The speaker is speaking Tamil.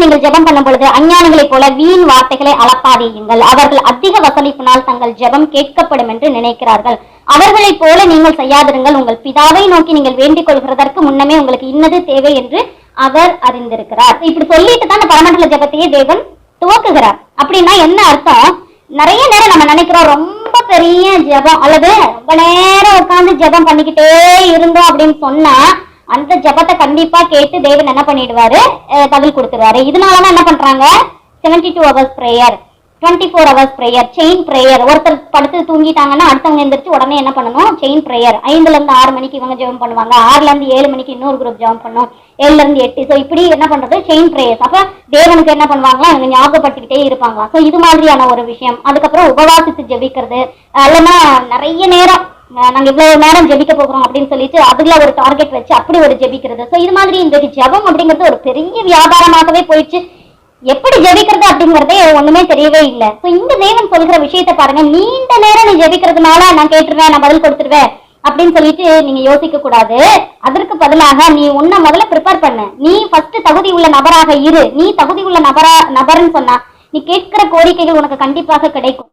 நீங்கள் ஜெபம் பண்ணும் பொழுது அஞ்ஞானிகளைப் போல வீண் வார்த்தைகளை அளப்பாதீங்கள். அவர்கள் அதிக வசனிப்பினால் தங்கள் ஜெபம் கேட்கப்படும் என்று நினைக்கிறார்கள். அவர்களைப் போல நீங்கள் செய்யாதிருங்கள். உங்கள் பிதாவை நோக்கி நீங்கள் வேண்டிக் கொள்கிறதற்கு முன்னமே உங்களுக்கு இன்னது தேவை என்று அவர் அறிந்திருக்கிறார். இப்படி சொல்லிட்டு தான் அந்த பரமண்டல ஜெபத்தையே தேவன் துவக்குகிறார். அப்படின்னா என்ன அர்த்தம்? நிறைய நேரம் நம்ம நினைக்கிறோம் ரொம்ப பெரிய ஜெபம் அல்லது ரொம்ப நேரம் உட்கார்ந்து ஜெபம் பண்ணிக்கிட்டே இருந்தோம் அப்படின்னு சொன்னா அந்த ஜெபத்தை கண்டிப்பா கேட்டு தேவன் என்ன பண்ணிடுவாரு, பதில் கொடுத்துருவாரு. இதனாலதான் என்ன பண்றாங்க, 72 hours prayer, 24 hours prayer, chain prayer. ஒருத்தர் படுத்து தூங்கிட்டாங்கன்னா அடுத்தவங்க எந்திரிச்சு உடனே என்ன பண்ணணும், செயின் பிரேயர். 5ல இருந்து 6 மணிக்கு இவங்க ஜெபம் பண்ணுவாங்க, 6ல இருந்து 7 மணிக்கு இன்னொரு குரூப் ஜெபம் பண்ணும், 7ல இருந்து 8. ஸோ இப்படி என்ன பண்றது, செயின் பிரேயர்ஸ். அப்ப தேவனுக்கு என்ன பண்ணுவாங்களா, இவங்க ஞாபகப்படுத்திக்கிட்டே இருப்பாங்களா. ஸோ இது மாதிரியான ஒரு விஷயம். அதுக்கப்புறம் உபவாசித்து ஜெபிக்கிறது, இல்லைன்னா நிறைய நேரம் நாங்க இவ்வளவு நேரம் ஜெபிக்க போகிறோம் அப்படின்னு சொல்லிட்டு அதுல ஒரு டார்கெட் வச்சு அப்படி ஒரு ஜெபிக்கிறது. ஸோ இது மாதிரி இந்த ஜெபம் அப்படிங்கிறது ஒரு பெரிய வியாபாரமாகவே போயிடுச்சு. எப்படி ஜெபிக்கிறது அப்படிங்கறதே ஒண்ணுமே தெரியவே இல்லை. ஸோ இந்த தேவன் சொல்கிற விஷயத்த பாருங்க, நீண்ட நேரம் நீ ஜெபிக்கிறதுனால நான் கேட்டுருவேன், நான் பதில் கொடுத்துருவேன் அப்படின்னு சொல்லிட்டு நீங்க யோசிக்க கூடாது. அதற்கு பதிலாக நீ உன்னை முதல்ல ப்ரிப்பேர் பண்ணு. நீ ஃபர்ஸ்ட் தகுதி உள்ள நபராக இரு. நீ தகுதி உள்ள நபர்னு சொன்னா நீ கேட்கிற கோரிக்கைகள் உனக்கு கண்டிப்பாக கிடைக்கும்.